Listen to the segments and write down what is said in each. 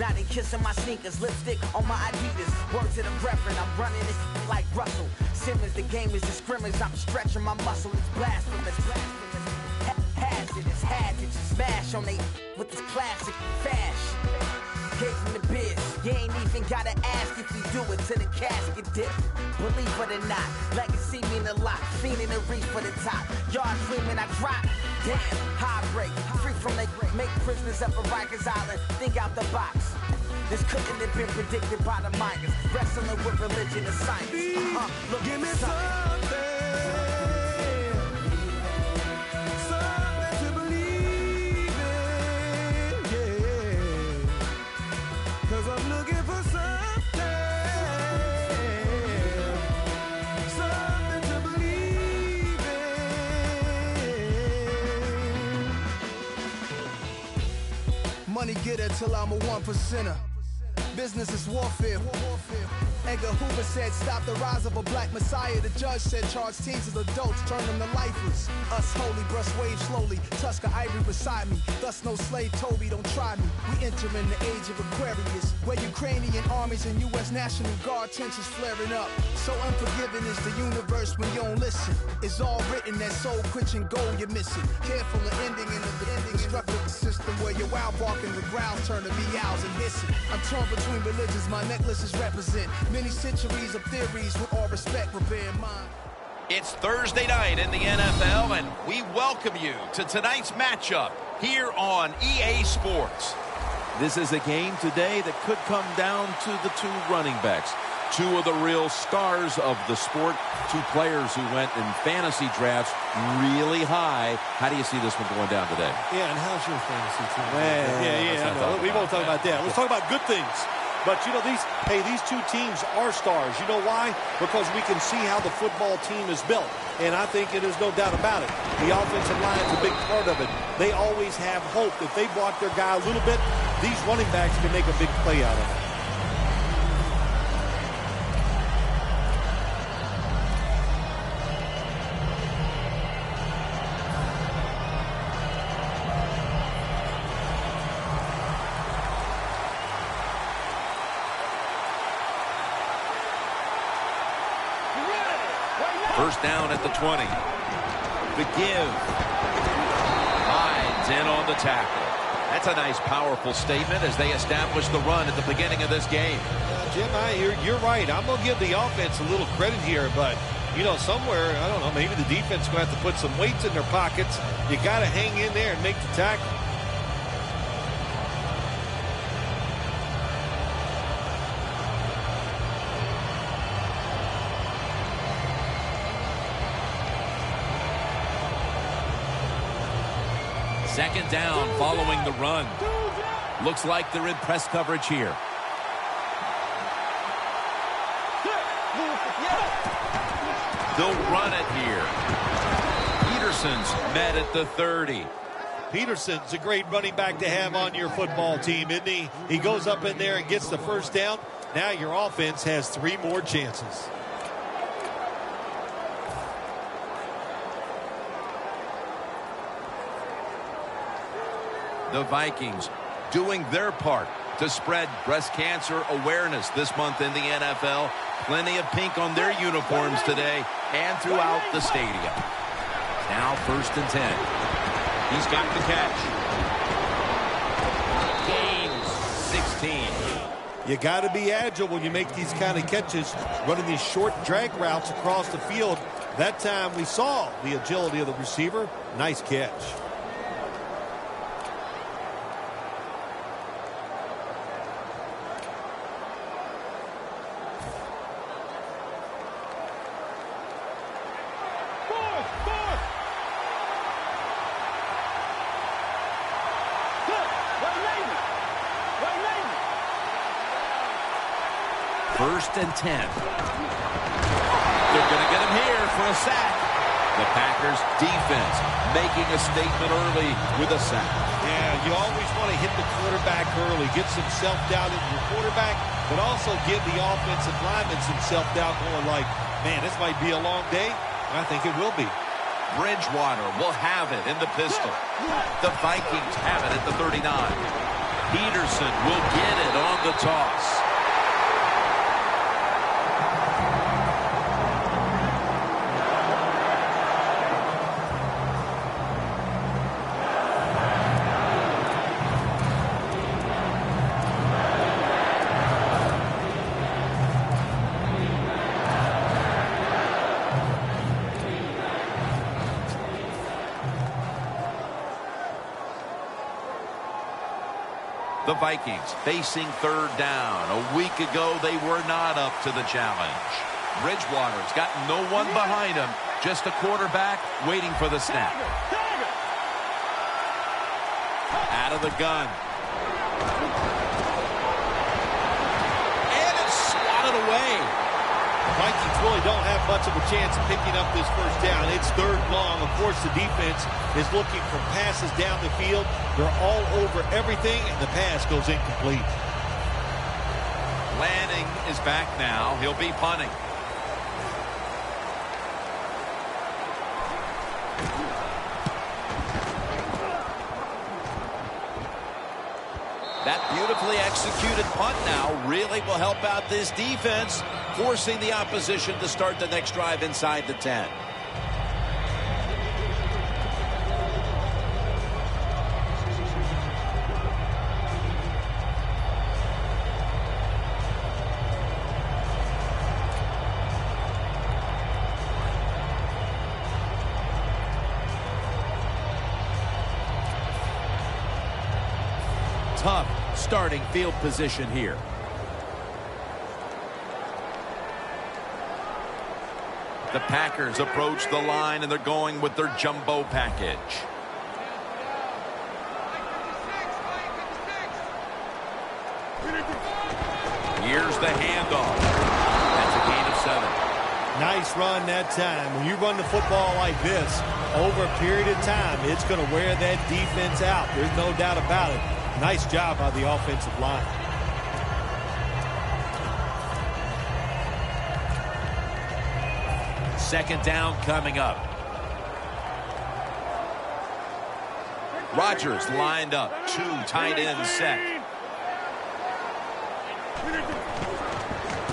Now they kissing my sneakers, lipstick on my Adidas. Word to the reverend, I'm running this like Russell Simmons. The game is a scrimmage, I'm stretching my muscle. It's blasphemous, hazardous, to smash on they with this classic fashion. Gave him the biz, you ain't even gotta ask if we do it to the casket dip. Believe it or not, legacy mean a lot. Fiending the reach for the top, yard dreaming I drop. Damn, high break, free from they make prisoners up at Rikers Island. Think out the box. This couldn't have been predicted by the miners. Wrestling with religion and science. Look, give me something. I'm looking for something to believe in. Money getter till I'm a 1%er. Business is warfare. Edgar Hoover said, stop the rise of a black messiah. The judge said, charge teens as adults, turn them to lifers. Us holy, brush waves slowly, Tusker Ivory beside me. Thus no slave Toby, don't try me. We enter in the age of Aquarius, where Ukrainian armies and U.S. National Guard tensions flaring up. So unforgiving is the universe when you don't listen. It's all written, that soul-quenching goal you're missing. Careful of ending in the destructive system where your wow barking the growls turn to meows and hissing. I'm torn between religions, my necklaces represent many centuries of theories. With all respect, but bear in mind, it's Thursday night in the NFL, and we welcome you to tonight's matchup here on EA Sports. This is a game today that could come down to the two running backs, two of the real stars of the sport, two players who went in fantasy drafts really high. How do you see this one going down today? Yeah, and how's your fantasy team? Well, I know. We won't talk about that. Let's talk about good things. But, you know, these two teams are stars. You know why? Because we can see how the football team is built. And I think it is no doubt about it. The offensive line is a big part of it. They always have hope. If they block their guy a little bit, these running backs can make a big play out of it. First down at the 20. The give. Hides in on the tackle. That's a nice, powerful statement as they establish the run at the beginning of this game. Jim, you're right. I'm going to give the offense a little credit here, but, you know, somewhere, I don't know, maybe the defense is going to have to put some weights in their pockets. You got to hang in there and make the tackle. Second down following the run. Looks like they're in press coverage here. They'll run it here. Peterson's met at the 30. Peterson's a great running back to have on your football team, isn't he? He goes up in there and gets the first down. Now your offense has 3 more chances. The Vikings doing their part to spread breast cancer awareness this month in the NFL. Plenty of pink on their uniforms today and throughout the stadium. Now 1st and 10. He's got the catch. Gain 16. You got to be agile when you make these kind of catches, running these short drag routes across the field. That time we saw the agility of the receiver. Nice catch. First and 10. They're going to get him here for a sack. The Packers defense making a statement early with a sack. Yeah, you always want to hit the quarterback early. Get some self-doubt into your quarterback, but also give the offensive lineman some self-doubt going like, man, this might be a long day. I think it will be. Bridgewater will have it in the pistol. The Vikings have it at the 39. Peterson will get it on the toss. The Vikings facing third down. A week ago, they were not up to the challenge. Bridgewater's got no one behind him, just a quarterback waiting for the snap. Out of the gun. And it's swatted away. Vikings really don't have much of a chance of picking up this first down. It's third long. Of course, the defense is looking for passes down the field. They're all over everything, and the pass goes incomplete. Lanning is back now. He'll be punting. That beautifully executed punt now really will help out this defense, forcing the opposition to start the next drive inside the 10. Tough starting field position here. The Packers approach the line, and they're going with their jumbo package. Here's the handoff. That's a gain of 7. Nice run that time. When you run the football like this, over a period of time, it's going to wear that defense out. There's no doubt about it. Nice job by the offensive line. Second down coming up. Rodgers lined up. 2 tight ends set.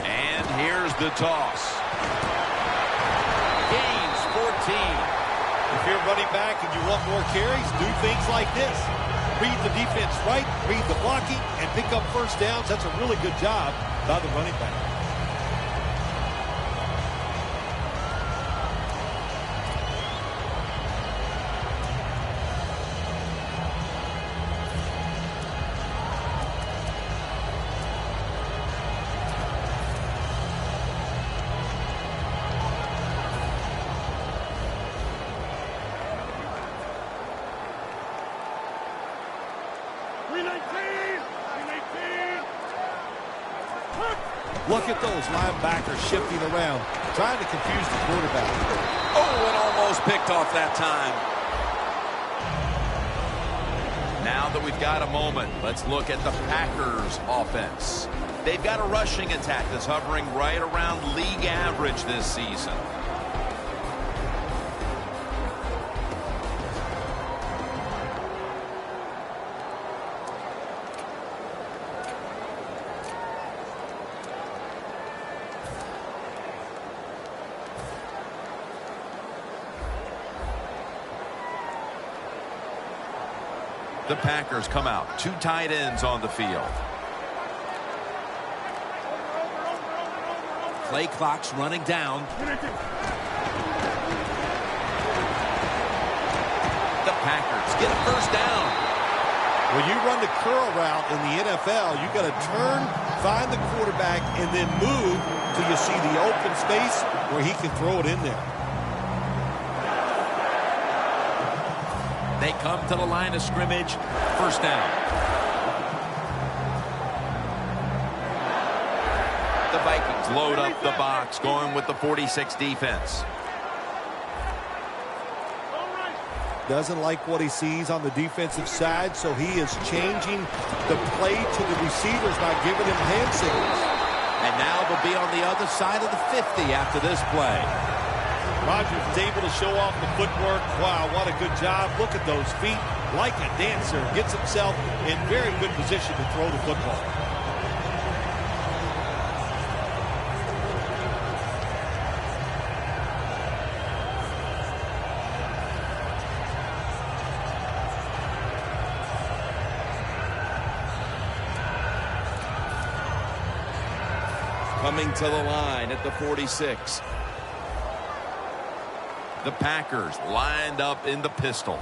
And here's the toss. Gains 14. If you're running back and you want more carries, do things like this. Read the defense right, read the blocking, and pick up first downs. That's a really good job by the running back. Look at those linebackers shifting around, trying to confuse the quarterback. Oh, and almost picked off that time. Now that we've got a moment, let's look at the Packers offense. They've got a rushing attack that's hovering right around league average this season. The Packers come out. 2 tight ends on the field. Play clock's running down. The Packers get a first down. When you run the curl route in the NFL, you got to turn, find the quarterback, and then move till you see the open space where he can throw it in there. They come to the line of scrimmage. First down. The Vikings load up the box, going with the 46 defense. Doesn't like what he sees on the defensive side, so he is changing the play to the receivers by giving him hand signals. And now they'll be on the other side of the 50 after this play. Rodgers is able to show off the footwork. Wow, what a good job. Look at those feet. Like a dancer. Gets himself in very good position to throw the football. Coming to the line at the 46. The Packers lined up in the pistol.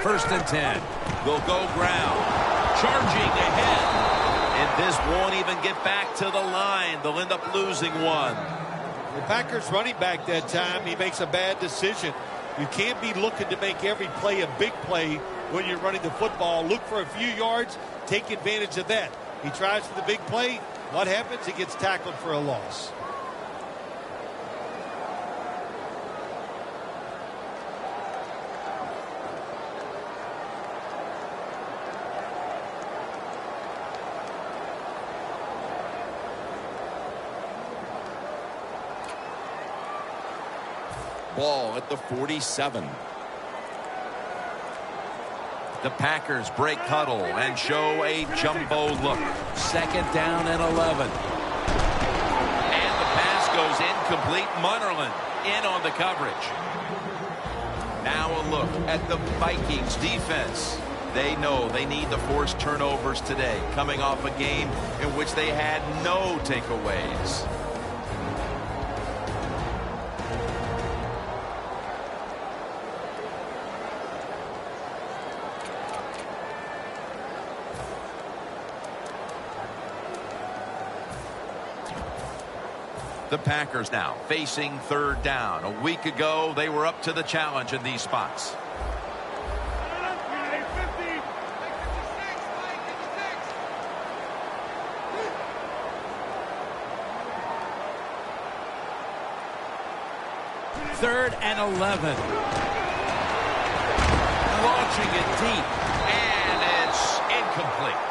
First and 10. They'll go ground. Charging ahead. And this won't even get back to the line. They'll end up losing one. The Packers running back that time, he makes a bad decision. You can't be looking to make every play a big play when you're running the football. Look for a few yards. Take advantage of that. He tries for the big play. What happens? He gets tackled for a loss. Ball at the 47. The Packers break huddle and show a jumbo look. Second down and 11. And the pass goes incomplete. Munnerlyn in on the coverage. Now a look at the Vikings defense. They know they need to force turnovers today, coming off a game in which they had no takeaways. The Packers now facing third down. A week ago, they were up to the challenge in these spots. Third and 11. Launching it deep, and it's incomplete.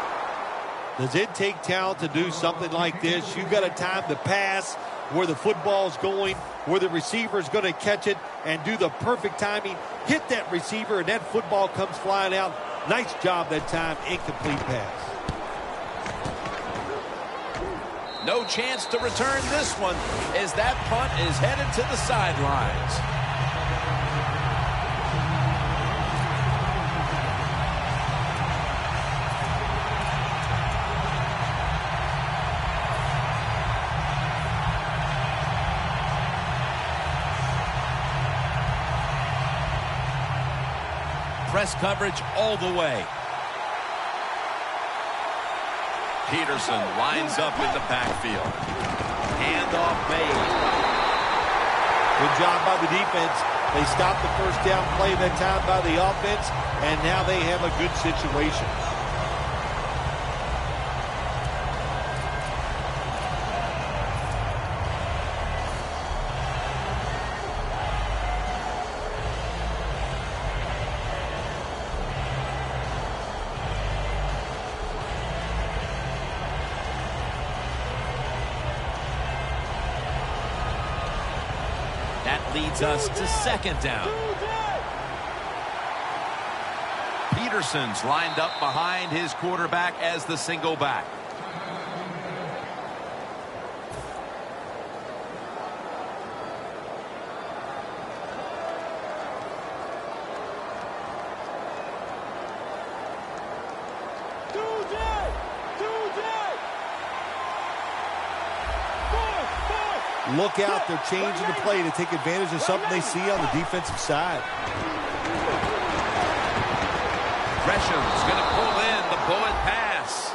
Does it take talent to do something like this? You've got a time to pass where the football's going, where the receiver's going to catch it and do the perfect timing, hit that receiver, and that football comes flying out. Nice job that time. Incomplete pass. No chance to return this one as that punt is headed to the sidelines. Press coverage all the way. Peterson lines up in the backfield. Handoff made. Good job by the defense. They stopped the first down play that time by the offense, and now they have a good situation. Leads us to second down. Peterson's lined up behind his quarterback as the single back. Look out, they're changing the play to take advantage of something they see on the defensive side. Gresham's going to pull in the bullet pass.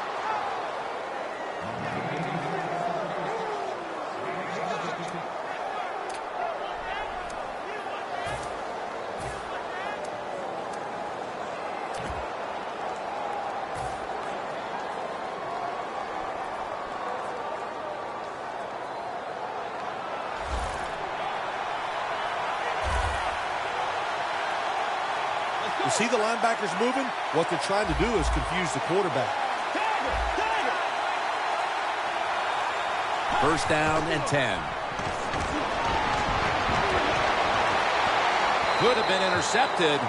You see the linebackers moving? What they're trying to do is confuse the quarterback. First down and 10. Could have been intercepted.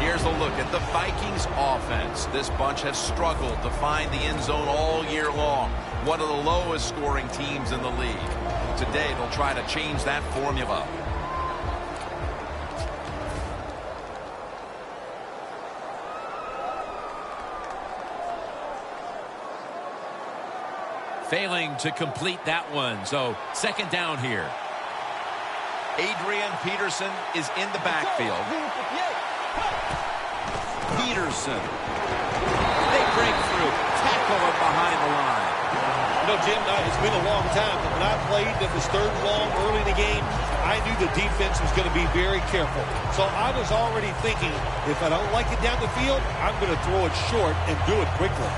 Here's a look at the Vikings offense. This bunch has struggled to find the end zone all year long. One of the lowest scoring teams in the league. Today they'll try to change that formula. Failing to complete that one. So second down here. Adrian Peterson is in the backfield. Peterson. They break through. Tackle him behind the line. You know, Jim, it's been a long time, but when I played, it was third and long early in the game. I knew the defense was going to be very careful. So I was already thinking, if I don't like it down the field, I'm going to throw it short and do it quickly.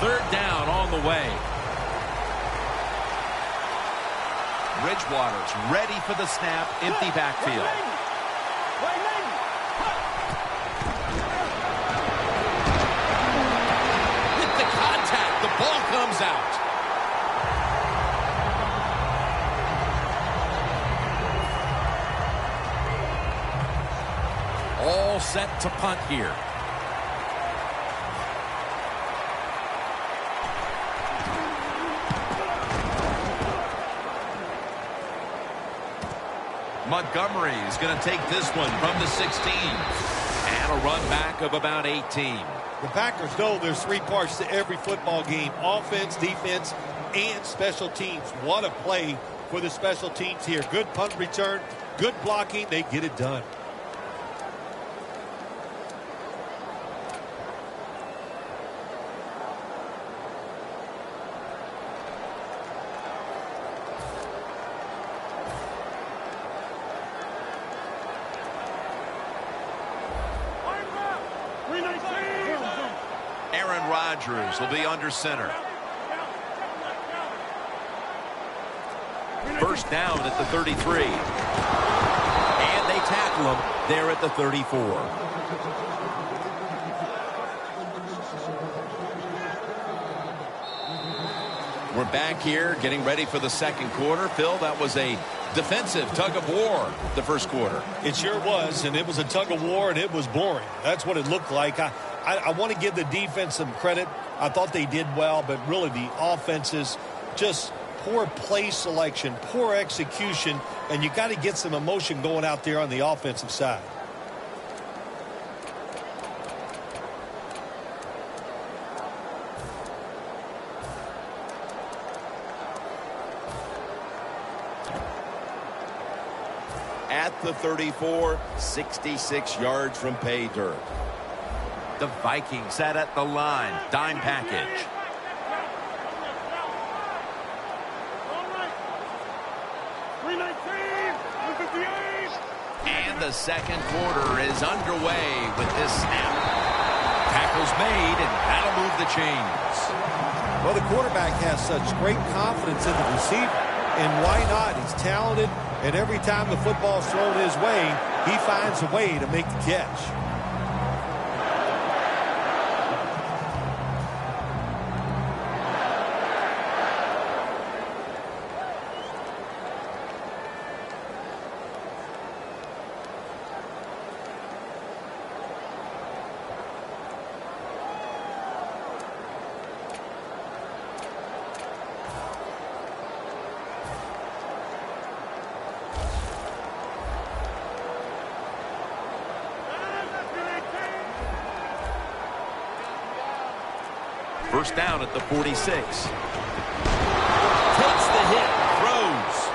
Third down on the way. Bridgewater's ready for the snap. Empty backfield. With the contact, the ball comes out. All set to punt here. Montgomery is going to take this one from the 16. And a run back of about 18. The Packers know there's three parts to every football game: offense, defense, and special teams. What a play for the special teams here. Good punt return, good blocking. They get it done. Aaron Rodgers will be under center. First down at the 33. And they tackle him there at the 34. We're back here getting ready for the second quarter. Phil, that was a defensive tug of war the first quarter. It sure was, and it was a tug of war, and it was boring. That's what it looked like. I want to give the defense some credit. I thought they did well, but really the offense is just poor play selection, poor execution, and you got to get some emotion going out there on the offensive side. At the 34, 66 yards from pay dirt. The Vikings set at the line. Dime package. And the second quarter is underway with this snap. Tackle's made, and that'll move the chains. Well, the quarterback has such great confidence in the receiver. And why not? He's talented, and every time the football's thrown his way, he finds a way to make the catch. First down at the 46. Takes the hit. Throws.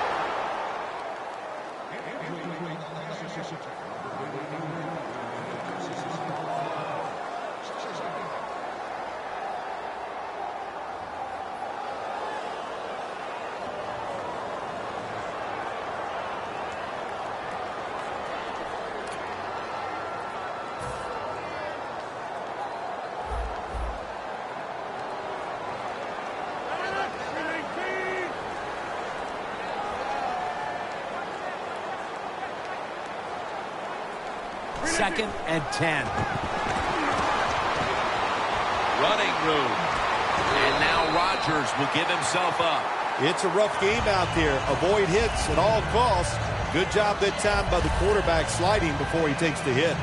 Second and 10. running room. And now Rodgers will give himself up. It's a rough game out there. Avoid hits at all costs. Good job that time by the quarterback sliding before he takes the hit.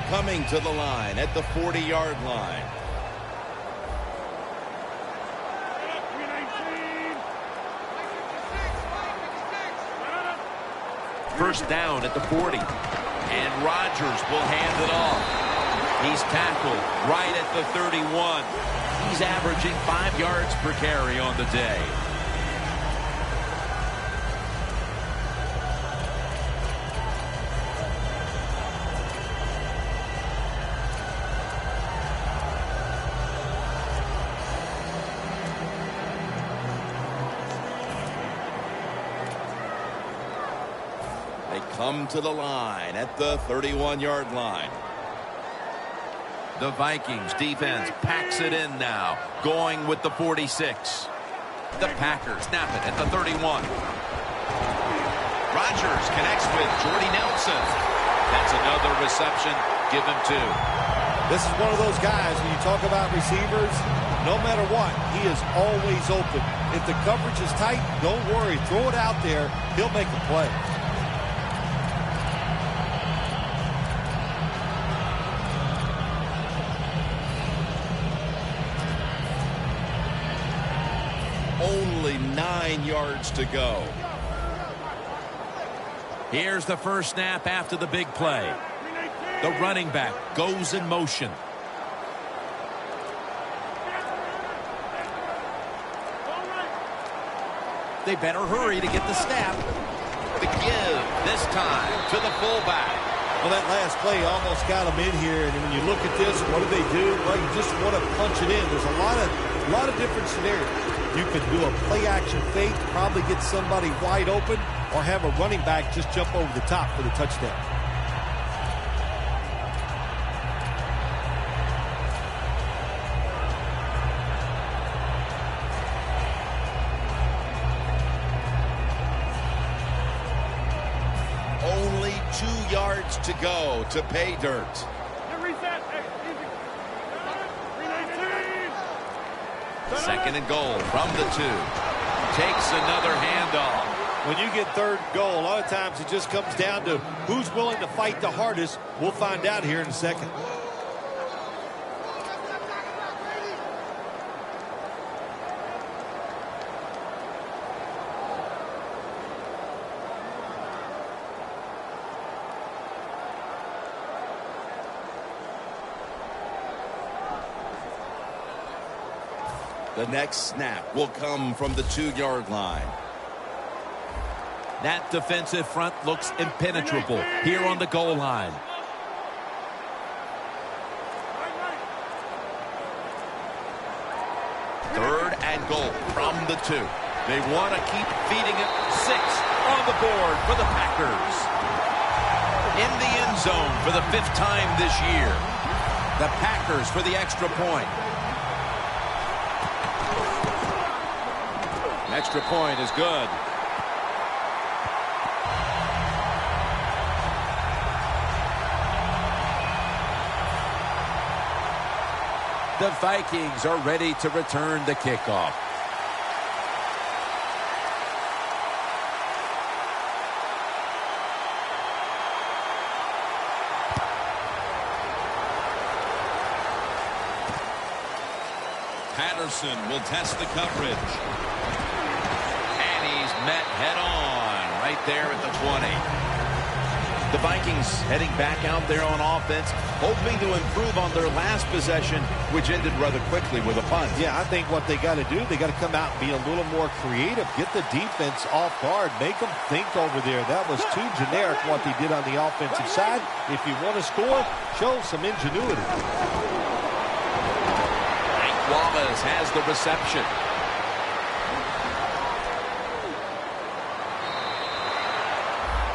Coming to the line at the 40-yard line. First down at the 40. And Rodgers will hand it off. He's tackled right at the 31. He's averaging 5 yards per carry on the day. Come to the line at the 31-yard line. The Vikings defense packs it in now, going with the 46. The Packers snap it at the 31. Rodgers connects with Jordy Nelson. That's another reception. Give him 2. This is one of those guys, when you talk about receivers, no matter what, he is always open. If the coverage is tight, don't worry. Throw it out there. He'll make a play. Only 9 yards to go. Here's the first snap after the big play. The running back goes in motion. They better hurry to get the snap. The give this time to the fullback. Well, that last play almost got him in here, and when you look at this, what do they do? Well, you just want to punch it in. There's a lot of different scenarios. You could do a play-action fake, probably get somebody wide open, or have a running back just jump over the top for the touchdown. Only 2 yards to go to pay dirt. Second and goal from the 2. Takes another handoff. When you get third and goal, a lot of times it just comes down to who's willing to fight the hardest. We'll find out here in a second. The next snap will come from the 2-yard line. That defensive front looks impenetrable here on the goal line. Third and goal from the 2. They want to keep feeding it. 6 on the board for the Packers. In the end zone for the 5th time this year. The Packers for the extra point. Extra point is good. The Vikings are ready to return the kickoff. Patterson will test the coverage. And he's met head-on right there at the 20. The Vikings heading back out there on offense, hoping to improve on their last possession, which ended rather quickly with a punt. Yeah, I think what they got to do, they got to come out and be a little more creative, get the defense off guard, make them think over there. That was too generic what they did on the offensive side. If you want to score, show some ingenuity. Wallace has the reception.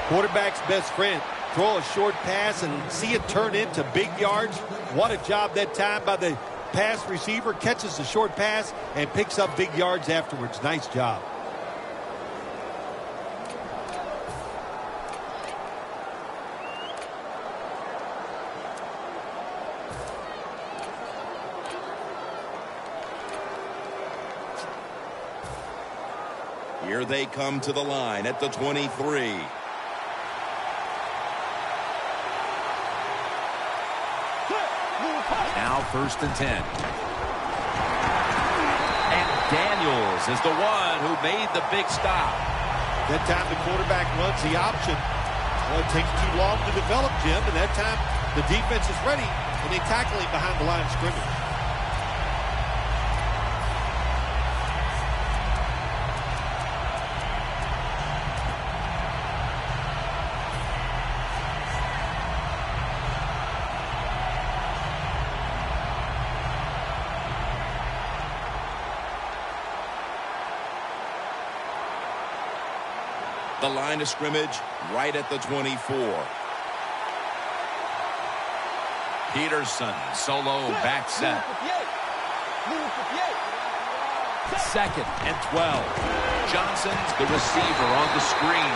Quarterback's best friend throw a short pass and see it turn into big yards. What a job that time by the pass receiver. Catches the short pass and picks up big yards afterwards. Nice job. Here they come to the line at the 23. Now 1st and 10. And Daniels is the one who made the big stop. That time the quarterback runs the option. Well, it takes too long to develop, Jim, and that time the defense is ready, and they tackle him behind the line of scrimmage. The line of scrimmage right at the 24. Peterson, solo back set. 2nd and 12. Johnson's the receiver on the screen.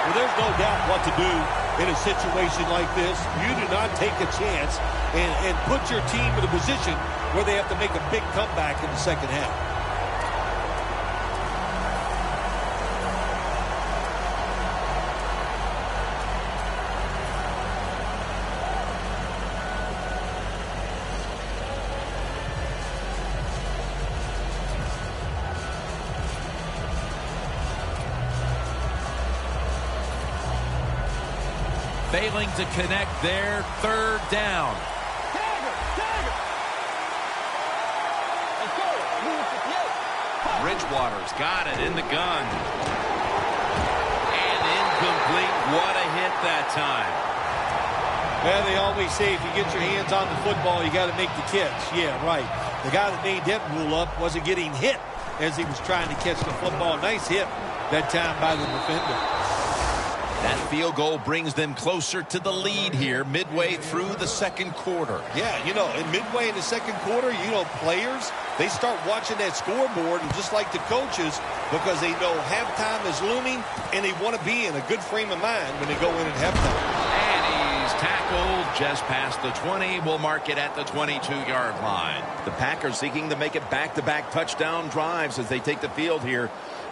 Well, there's no doubt what to do in a situation like this. You do not take a chance and put your team in a position where they have to make a big comeback in the second half. Failing to connect there, 3rd down. Bridgewater's got it in the gun. And incomplete. What a hit that time. Well, they always say if you get your hands on the football, you got to make the catch. Yeah, right. The guy that made that rule up wasn't getting hit as he was trying to catch the football. Nice hit that time by the defender. That field goal brings them closer to the lead here midway through the 2nd quarter. Yeah, you know, in midway in the 2nd quarter, you know, players, they start watching that scoreboard, and just like the coaches, because they know halftime is looming, and they want to be in a good frame of mind when they go in at halftime. And he's tackled just past the 20. We'll mark it at the 22-yard line. The Packers seeking to make it back-to-back touchdown drives as they take the field here.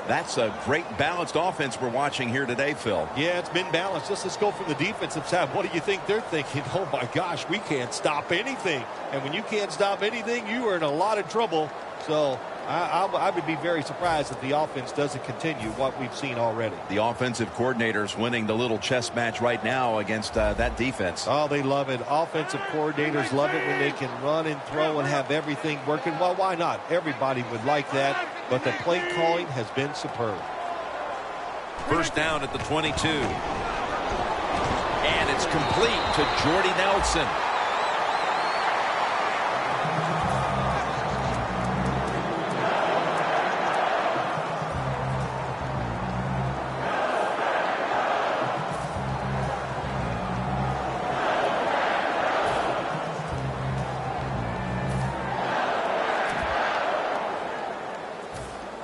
That's a great balanced offense we're watching here today, Phil. Yeah, it's been balanced. Let's go from the defensive side. What do you think they're thinking? Oh, my gosh, we can't stop anything. And when you can't stop anything, you are in a lot of trouble. So I would be very surprised if the offense doesn't continue what we've seen already. The offensive coordinator's winning the little chess match right now against that defense. Oh, they love it. Offensive coordinators love it when they can run and throw and have everything working. Well, why not? Everybody would like that. But the play calling has been superb. 1st down at the 22. And it's complete to Jordy Nelson.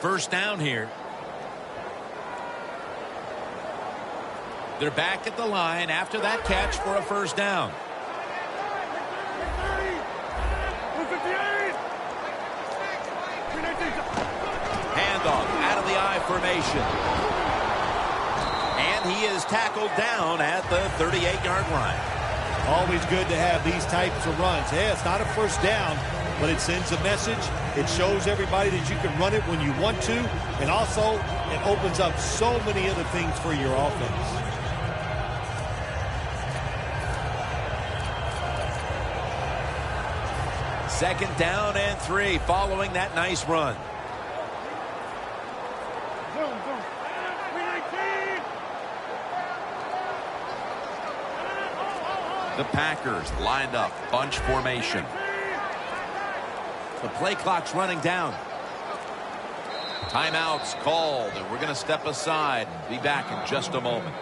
First down here. They're back at the line after that catch for a 1st down. Handoff out of the I formation. And he is tackled down at the 38-yard line. Always good to have these types of runs. Yeah, it's not a 1st down, but it sends a message. It shows everybody that you can run it when you want to, and also it opens up so many other things for your offense. Second down and 3 following that nice run. The Packers lined up, bunch formation. The play clock's running down. Timeout's called, and we're going to step aside and be back in just a moment.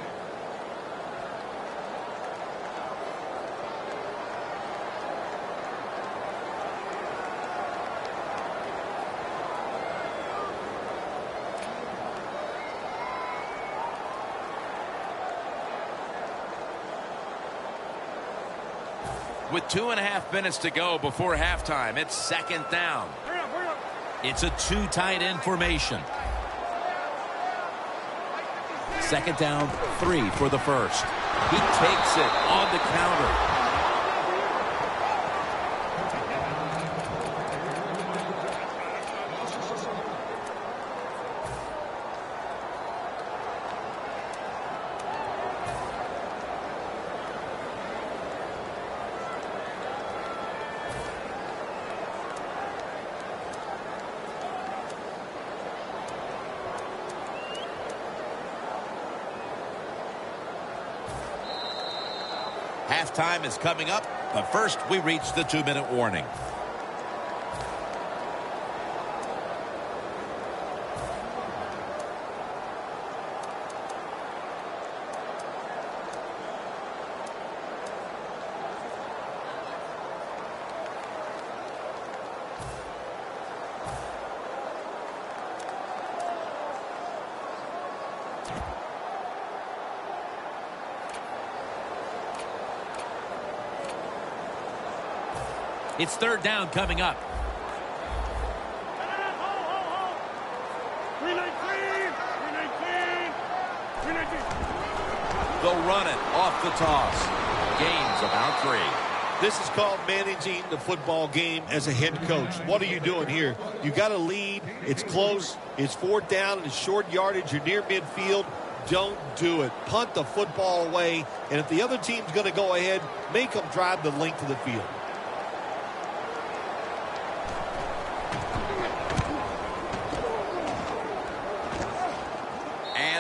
With 2.5 minutes to go before halftime, it's second down. It's a 2 tight end formation. Second down, 3 for the first. He takes it on the counter. Halftime is coming up, but first we reach the 2-minute warning. It's third down coming up. They'll run it off the toss. Gains about 3. This is called managing the football game as a head coach. What are you doing here? You got to lead. It's close. It's fourth down. It's short yardage. You're near midfield. Don't do it. Punt the football away. And if the other team's going to go ahead, make them drive the length of the field.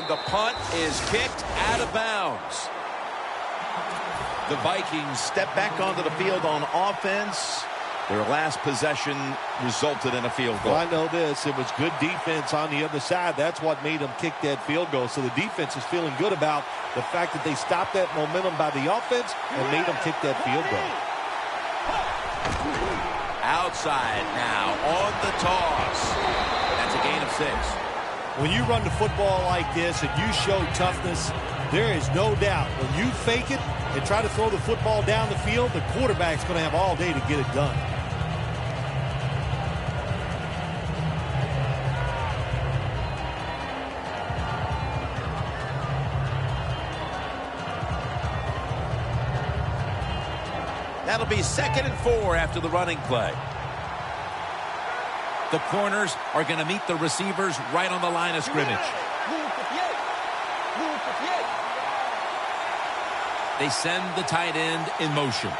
The punt is kicked out of bounds. The Vikings step back onto the field on offense. Their last possession resulted in a field goal. Well, I know this. It was good defense on the other side. That's what made them kick that field goal. So the defense is feeling good about the fact that they stopped that momentum by the offense and made them kick that field goal. Outside now on the toss. That's a gain of 6. When you run the football like this and you show toughness, there is no doubt when you fake it and try to throw the football down the field, the quarterback's going to have all day to get it done. That'll be 2nd and 4 after the running play. The corners are going to meet the receivers right on the line of scrimmage. They send the tight end in motion.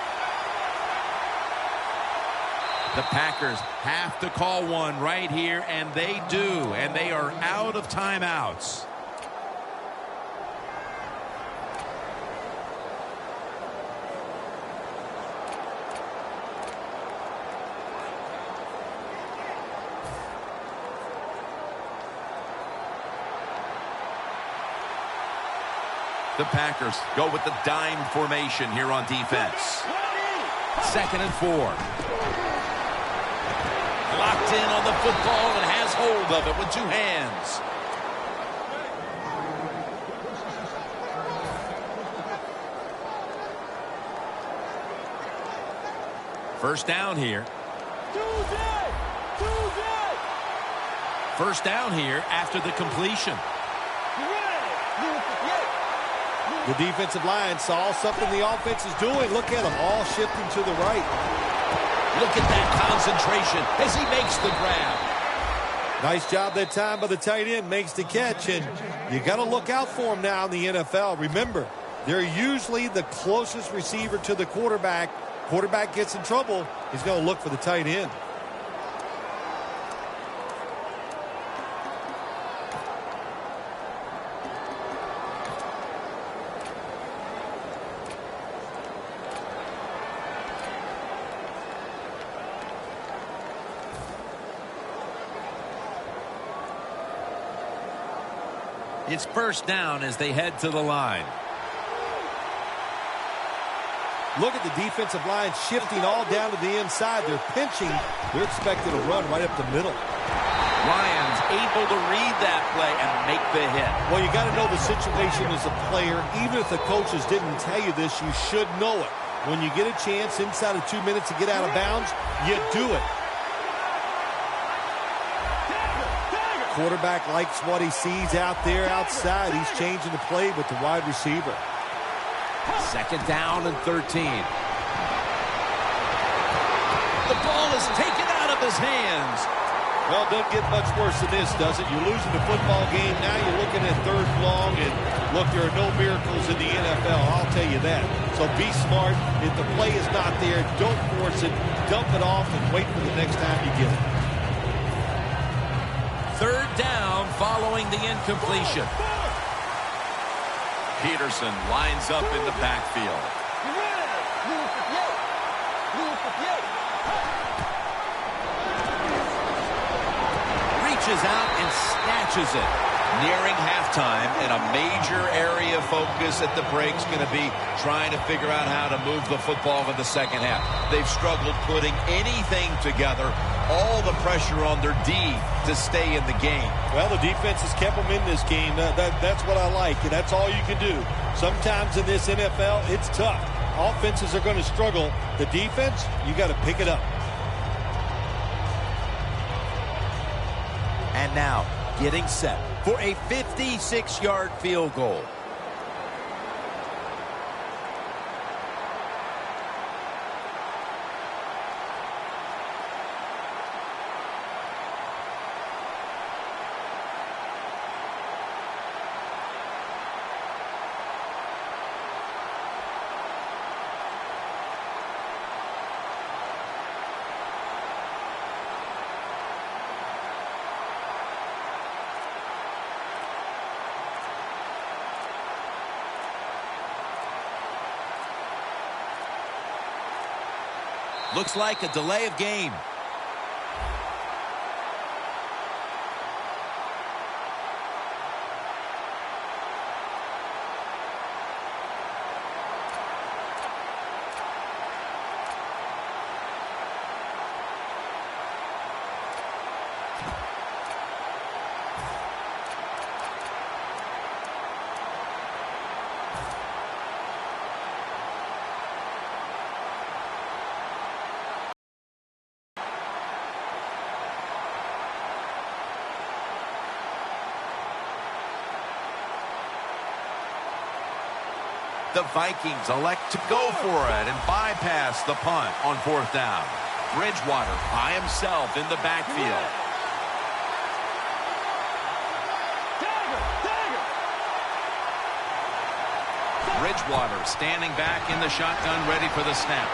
The Packers have to call one right here, and they do, and they are out of timeouts. The Packers go with the dime formation here on defense. 2nd and 4. Locked in on the football and has hold of it with 2 hands. First down here. First down here after the completion. The defensive line saw something the offense is doing. Look at them all shifting to the right. Look at that concentration as he makes the grab. Nice job that time by the tight end. Makes the catch, and you got to look out for him now in the NFL. Remember, they're usually the closest receiver to the quarterback. Quarterback gets in trouble, he's going to look for the tight end. It's first down as they head to the line. Look at the defensive line shifting all down to the inside. They're pinching. They're expected to run right up the middle. Ryan's able to read that play and make the hit. Well, you got to know the situation as a player. Even if the coaches didn't tell you this, you should know it. When you get a chance inside of 2 minutes to get out of bounds, you do it. Quarterback likes what he sees out there outside. He's changing the play with the wide receiver. 2nd down and 13. The ball is taken out of his hands. Well, it doesn't get much worse than this, does it? You're losing the football game. Now you're looking at 3rd and long, and look, there are no miracles in the NFL. I'll tell you that. So be smart. If the play is not there, don't force it. Dump it off and wait for the next time you get it. 3rd down following the incompletion. Peterson lines up in the backfield. Reaches out and snatches it. Nearing halftime, and a major area of focus at the break is going to be trying to figure out how to move the football in the second half. They've struggled putting anything together, all the pressure on their D to stay in the game. Well, the defense has kept them in this game. That's what I like, and that's all you can do. Sometimes in this NFL, it's tough. Offenses are going to struggle. The defense, you got to pick it up. And now, getting set for a 56-yard field goal. Looks like a delay of game. The Vikings elect to go for it and bypass the punt on 4th down. Bridgewater by himself in the backfield. Bridgewater standing back in the shotgun, ready for the snap.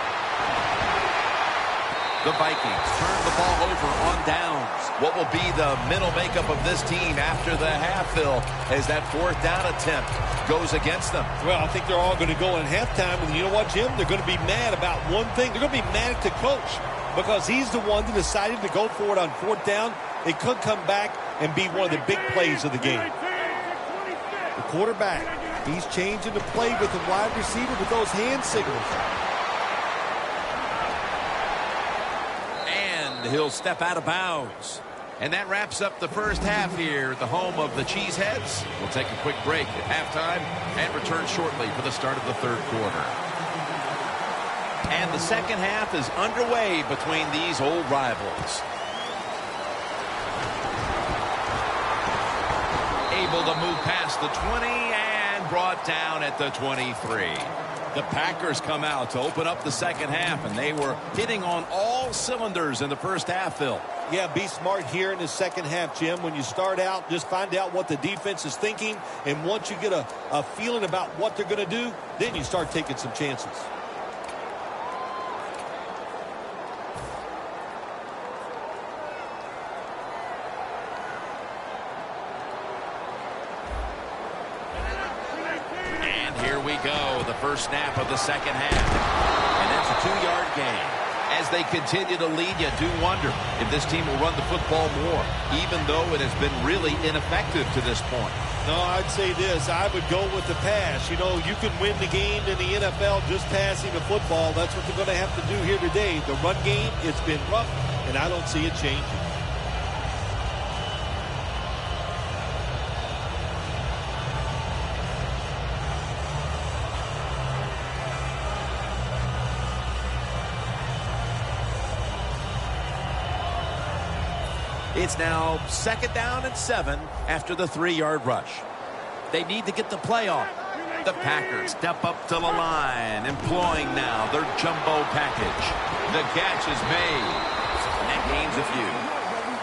The Vikings turn the ball over on downs. What will be the mental makeup of this team after the half, Phil, as that 4th down attempt goes against them? Well, I think they're all going to go in halftime, and you know what, Jim? They're going to be mad about one thing. They're going to be mad at the coach because he's the one that decided to go for it on 4th down. It could come back and be one of the big plays of the game. The quarterback, he's changing the play with the wide receiver with those hand signals. He'll step out of bounds. And that wraps up the first half here at the home of the Cheeseheads. We'll take a quick break at halftime and return shortly for the start of the 3rd quarter. And the second half is underway between these old rivals. Able to move past the 20 and brought down at the 23. The Packers come out to open up the second half, and they were hitting on all cylinders in the first half, Phil. Yeah, be smart here in the second half, Jim. When you start out, just find out what the defense is thinking, and once you get a feeling about what they're going to do, then you start taking some chances. Go, the first snap of the second half, and that's a 2-yard gain. As they continue to lead, you do wonder if this team will run the football more, even though it has been really ineffective to this point. No, I'd say this. I would go with the pass. You know, you can win the game in the NFL just passing the football. That's what they're going to have to do here today. The run game, it's been rough, and I don't see it changing. It's now 2nd down and 7 after the 3-yard rush. They need to get the play off. The Packers step up to the line, employing now their jumbo package. The catch is made. And gains a few.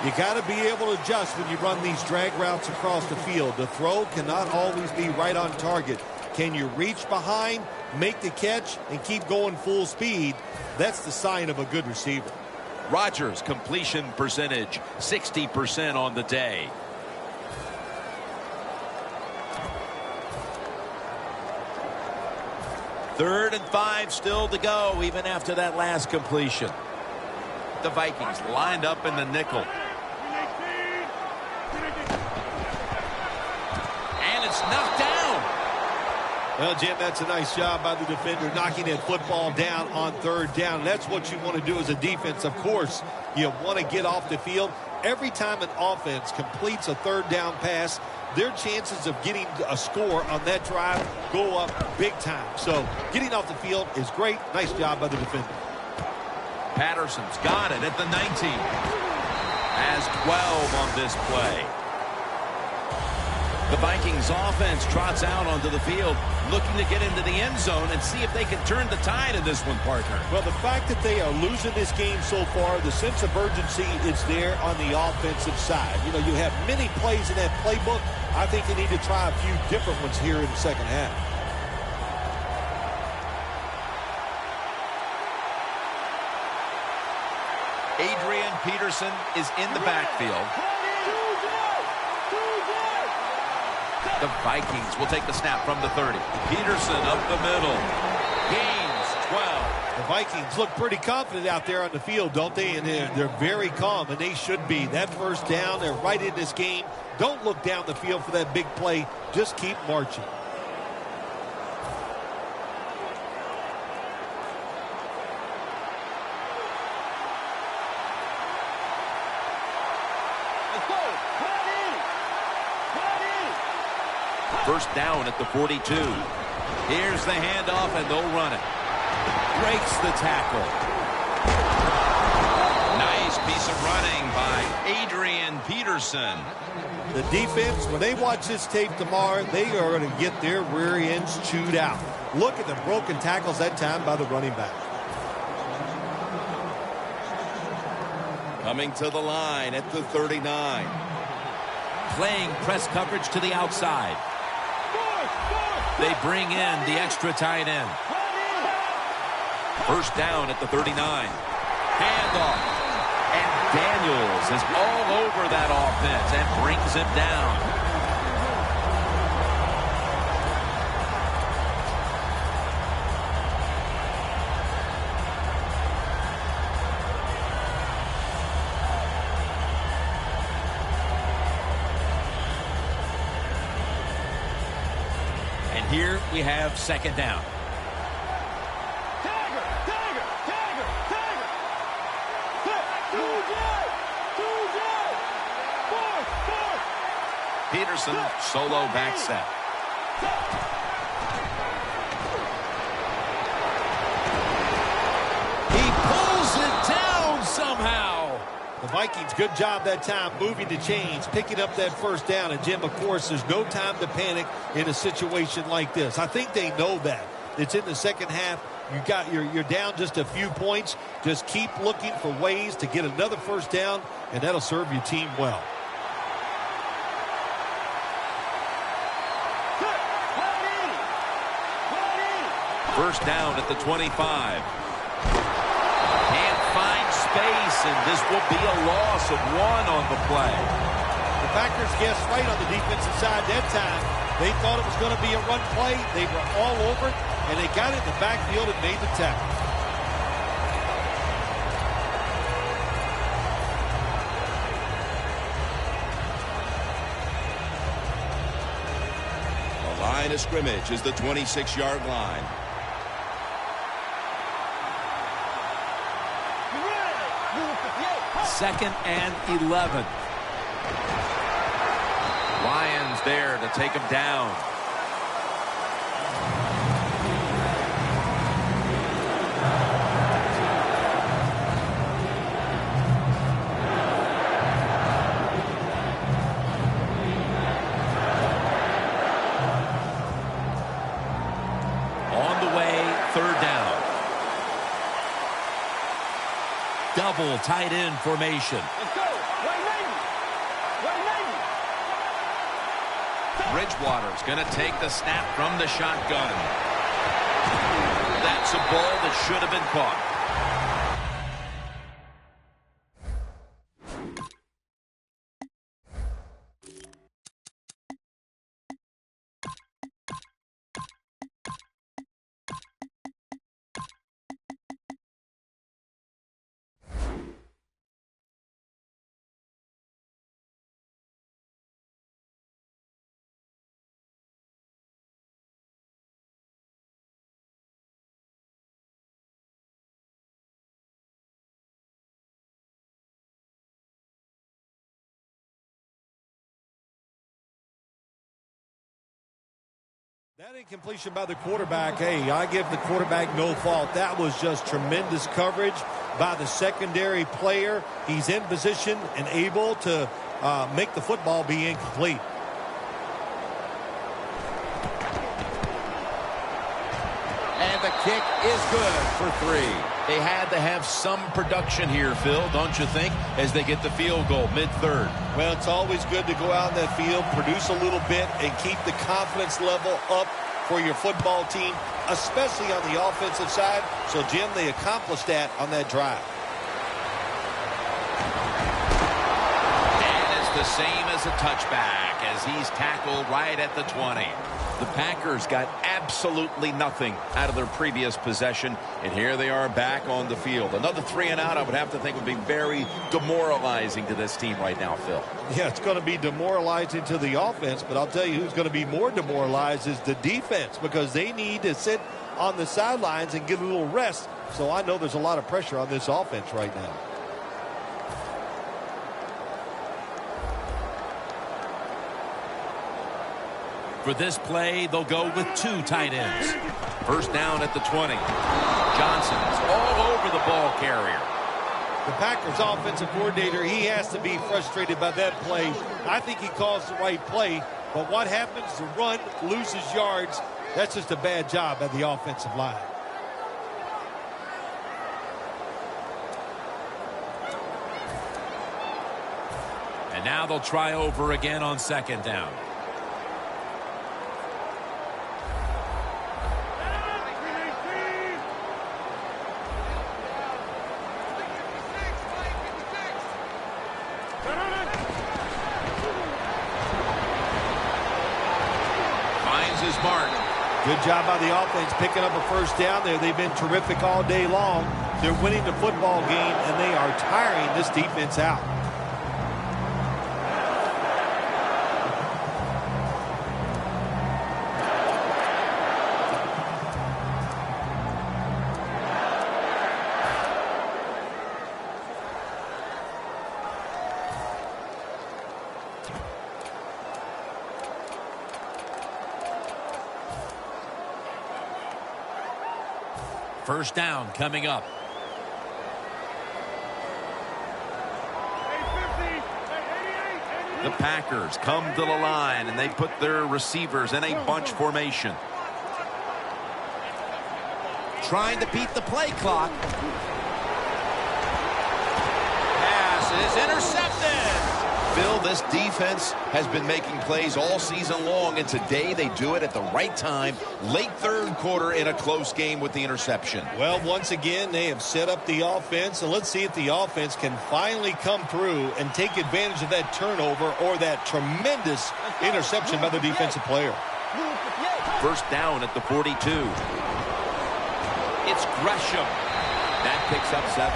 You got to be able to adjust when you run these drag routes across the field. The throw cannot always be right on target. Can you reach behind, make the catch, and keep going full speed? That's the sign of a good receiver. Rodgers' completion percentage, 60% on the day. Third and 5 still to go, even after that last completion. The Vikings lined up in the nickel. And it's knocked down. Well, Jim, that's a nice job by the defender knocking that football down on 3rd down. That's what you want to do as a defense. Of course, you want to get off the field. Every time an offense completes a 3rd down pass, their chances of getting a score on that drive go up big time. So getting off the field is great. Nice job by the defender. Patterson's got it at the 19. Has 12 on this play. The Vikings offense trots out onto the field, looking to get into the end zone and see if they can turn the tide in this one, partner. Well, the fact that they are losing this game so far, the sense of urgency is there on the offensive side. You know, you have many plays in that playbook. I think they need to try a few different ones here in the second half. Adrian Peterson is in the backfield. The Vikings will take the snap from the 30. Peterson up the middle. Gains 12. The Vikings look pretty confident out there on the field, don't they? And they're very calm, and they should be. That 1st down, they're right in this game. Don't look down the field for that big play. Just keep marching. First down at the 42. Here's the handoff, and they'll run it. Breaks the tackle. Nice piece of running by Adrian Peterson. The defense, when they watch this tape tomorrow, they are going to get their rear ends chewed out. Look at the broken tackles that time by the running back. Coming to the line at the 39. Playing press coverage to the outside. They bring in the extra tight end. First down at the 39. Handoff. And Daniels is all over that offense and brings him down. Here we have 2nd down. Peterson solo back set. He pulls it down somehow. The Vikings, good job that time moving the chains, picking up that 1st down. And, Jim, of course, there's no time to panic in a situation like this. I think they know that. It's in the second half. You're down just a few points. Just keep looking for ways to get another 1st down, and that'll serve your team well. First down at the 25. Can't find space, and this will be a loss of 1 on the play. The Packers guessed right on the defensive side that time. They thought it was going to be a run play. They were all over it, and they got it in the backfield and made the tackle. The line of scrimmage is the 26-yard line. Second and 11. Lions there to take him down. double tight end formation. Let's go. White Navy. White Navy. Bridgewater's going to take the snap from the shotgun. That's a ball that should have been caught. That incompletion by the quarterback, hey, I give the quarterback no fault. That was just tremendous coverage by the secondary player. He's in position and able to make the football be incomplete. And the kick is good for 3. They had to have some production here, Phil, don't you think, as they get the field goal mid-third? Well, it's always good to go out in that field, produce a little bit, and keep the confidence level up for your football team, especially on the offensive side. So, Jim, they accomplished that on that drive. And it's the same as a touchback as he's tackled right at the 20. The Packers got absolutely nothing out of their previous possession, and here they are back on the field. Another 3 and out, I would have to think, would be very demoralizing to this team right now, Phil. Yeah, it's going to be demoralizing to the offense, but I'll tell you who's going to be more demoralized is the defense, because they need to sit on the sidelines and get a little rest. So I know there's a lot of pressure on this offense right now. For this play, they'll go with 2 tight ends. First down at the 20. Johnson's all over the ball carrier. The Packers offensive coordinator, he has to be frustrated by that play. I think he calls the right play, but what happens? The run loses yards. That's just a bad job by the offensive line. And now they'll try over again on second down. Good job by the offense picking up a first down there. They've been terrific all day long. They're winning the football game, and they are tiring this defense out. First down coming up. The Packers come to the line, and they put their receivers in a bunch formation. Trying to beat the play clock. Pass is intercepted. Phil, this defense has been making plays all season long, and today they do it at the right time, late third quarter in a close game with the interception. Well, once again, they have set up the offense, and let's see if the offense can finally come through and take advantage of that turnover or that tremendous interception by the defensive player. First down at the 42. It's Gresham. That picks up 7.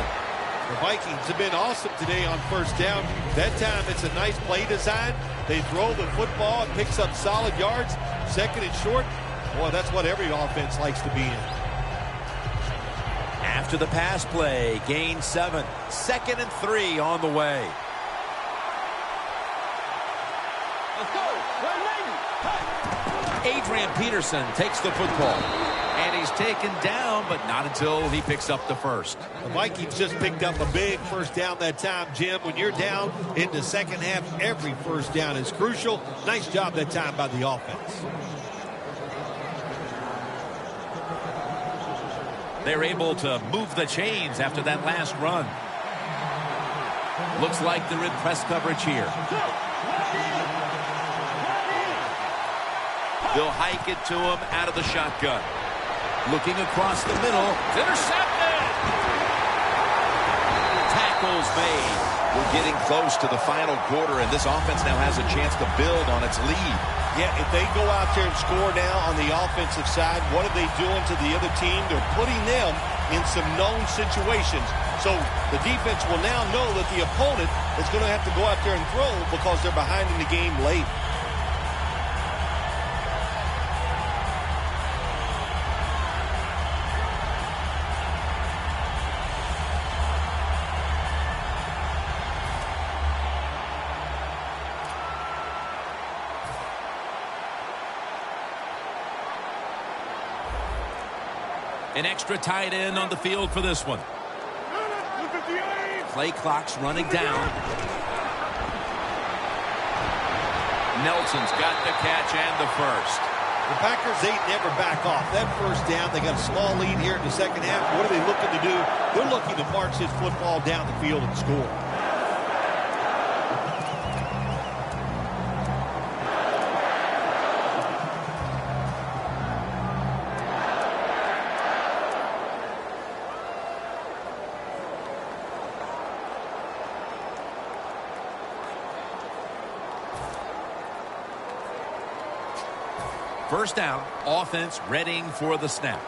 The Vikings have been awesome today on first down. That time it's a nice play design. They throw the football. It picks up solid yards. Second and short. Boy, that's what every offense likes to be in. After the pass play, gain 7. 2nd and 3 on the way. Let's go. Adrian Peterson takes the football. And he's taken down, but not until he picks up the first. The Vikings just picked up a big first down that time, Jim. When you're down in the second half, every first down is crucial. Nice job that time by the offense. They're able to move the chains after that last run. Looks like they're in press coverage here. They'll hike it to him out of the shotgun. Looking across the middle. It's intercepted. Tackles made. We're getting close to the final quarter, and this offense now has a chance to build on its lead. Yeah, if they go out there and score now on the offensive side, what are they doing to the other team? They're putting them in some known situations. So the defense will now know that the opponent is going to have to go out there and throw because they're behind in the game late. An extra tight end on the field for this one. Play clock's running down. Nelson's got the catch and the first. The Packers, they never back off. That first down, they got a small lead here in the second half. What are they looking to do? They're looking to march this football down the field and score. First down, offense readying for the snap.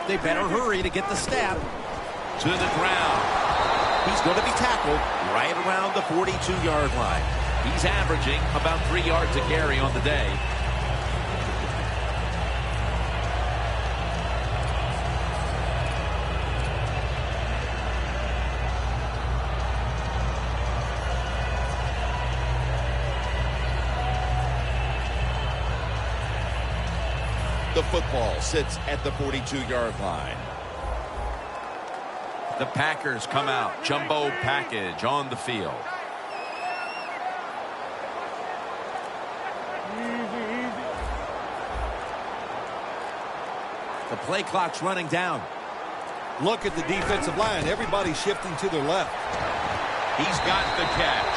They better hurry to get the snap. To the ground. He's going to be tackled right around the 42-yard line. He's averaging about 3 yards a carry on the day. The football sits at the 42-yard line. The Packers come out. Jumbo package on the field. The play clock's running down. Look at the defensive line. Everybody's shifting to their left. He's got the catch.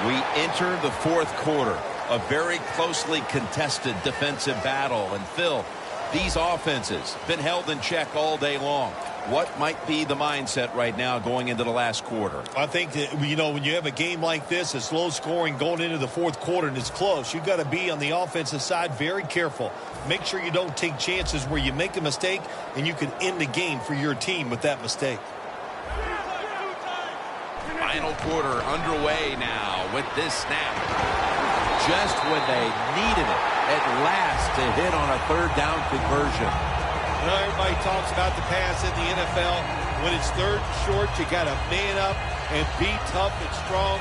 We enter the fourth quarter. A very closely contested defensive battle. And Phil, these offenses been held in check all day long. What might be the mindset right now going into the last quarter? I think that, you know, when you have a game like this, it's low scoring going into the fourth quarter and it's close, you've got to be on the offensive side very careful. Make sure you don't take chances where you make a mistake and you can end the game for your team with that mistake. Final quarter underway now with this snap. Just when they needed it at last to hit on a third down conversion. Well, everybody talks about the pass in the NFL. When it's third and short, you got to man up and be tough and strong.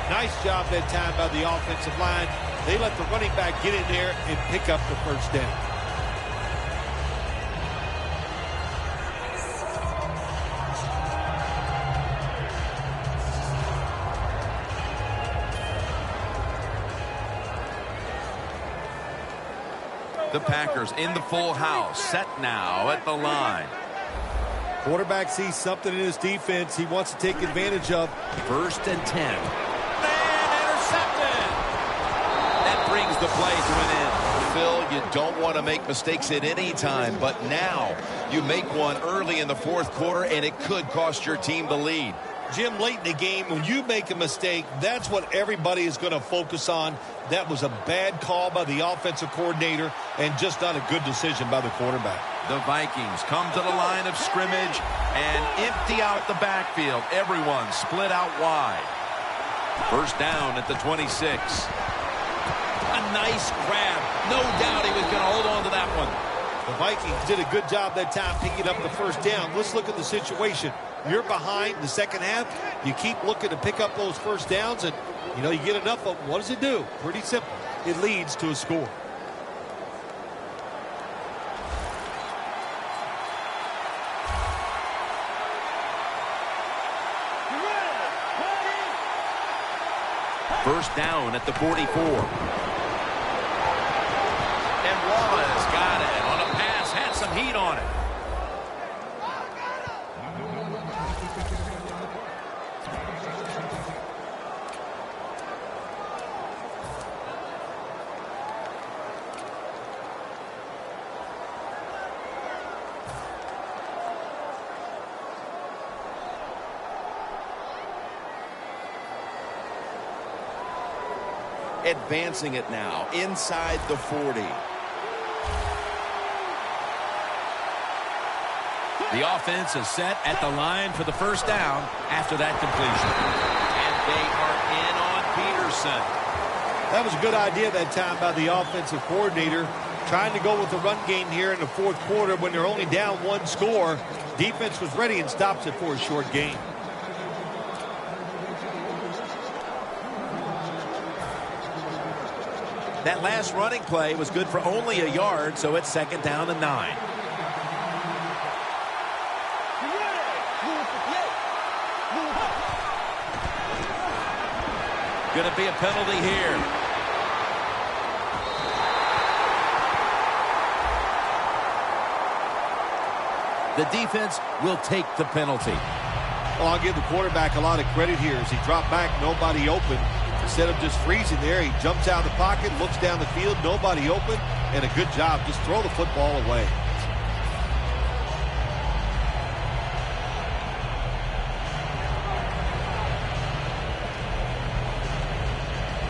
Nice job that time by the offensive line. They let the running back get in there and pick up the first down. The Packers in the full house, set now at the line. Quarterback sees something in his defense he wants to take advantage of. 1st and 10. And intercepted. That brings the play to an end. Phil, you don't want to make mistakes at any time, but now you make one early in the fourth quarter, and it could cost your team the lead. Jim, late in the game, when you make a mistake, that's what everybody is going to focus on. That was a bad call by the offensive coordinator and just not a good decision by the quarterback. The Vikings come to the line of scrimmage and empty out the backfield. Everyone split out wide. First down at the 26. A nice grab. No doubt he was going to hold on to that one. The Vikings did a good job that time picking up the first down. Let's look at the situation. You're behind the second half. You keep looking to pick up those first downs, and, you know, you get enough of them. What does it do? Pretty simple. It leads to a score. First down at the 44. And Wallace got advancing it now inside the 40. The offense is set at the line for the first down after that completion. And they are in on Peterson. That was a good idea that time by the offensive coordinator, trying to go with the run game here in the fourth quarter when they're only down one score. Defense was ready and stops it for a short gain. That last running play was good for only a yard, so it's 2nd down and 9. Going to be a penalty here. The defense will take the penalty. Well, I'll give the quarterback a lot of credit here as he dropped back, nobody open. Instead of just freezing there, he jumps out of the pocket, looks down the field, nobody open, and a good job. Just throw the football away.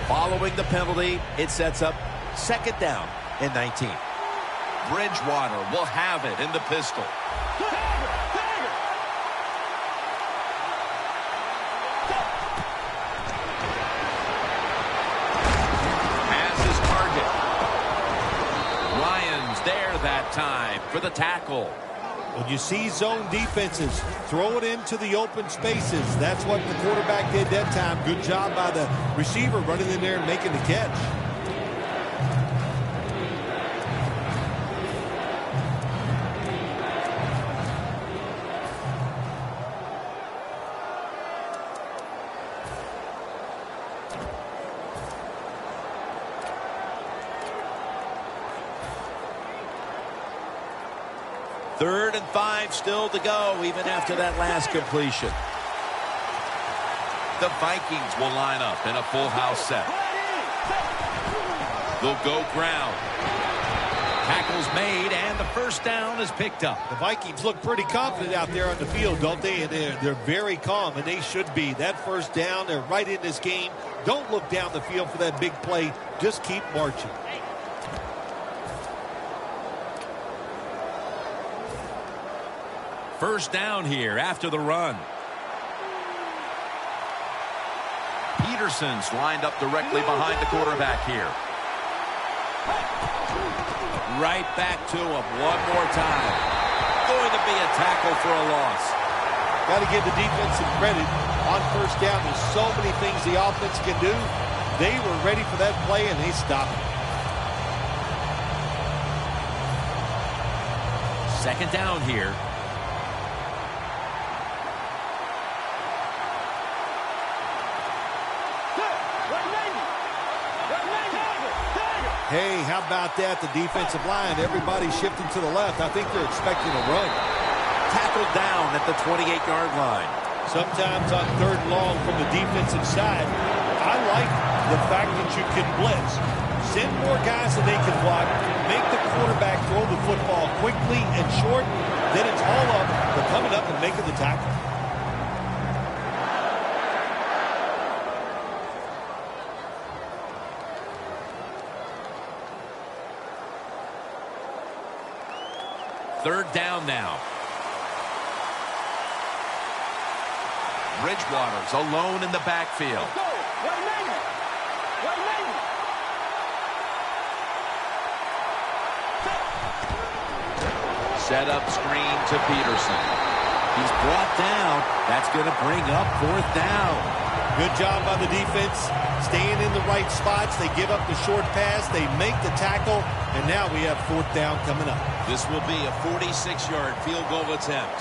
Following the penalty, it sets up 2nd down and 19. Bridgewater will have it in the pistol. Has his target. Ryan's there that time for the tackle. When you see zone defenses, throw it into the open spaces. That's what the quarterback did that time. Good job by the receiver running in there and making the catch. Third and 5 still to go, even after that last completion. The Vikings will line up in a full house set. They'll go ground. Tackles made, and the first down is picked up. The Vikings look pretty confident out there on the field, don't they? And they're very calm, and they should be. That first down, they're right in this game. Don't look down the field for that big play. Just keep marching. First down here after the run. Peterson's lined up directly behind the quarterback here. Right back to him one more time. Going to be a tackle for a loss. Got to give the defense some credit. On first down, there's so many things the offense can do. They were ready for that play, and they stopped it. 2nd down here. Hey, how about that? The defensive line, everybody shifting to the left. I think they're expecting a run. Tackled down at the 28-yard line. Sometimes on 3rd and long from the defensive side, I like the fact that you can blitz. Send more guys that they can block. Make the quarterback throw the football quickly and short. Then it's all up to coming up and making the tackle. Third down now. Bridgewater's alone in the backfield. Set up screen to Peterson. He's brought down. That's going to bring up 4th down. Good job by the defense. Staying in the right spots. They give up the short pass. They make the tackle. And now we have 4th down coming up. This will be a 46-yard field goal attempt.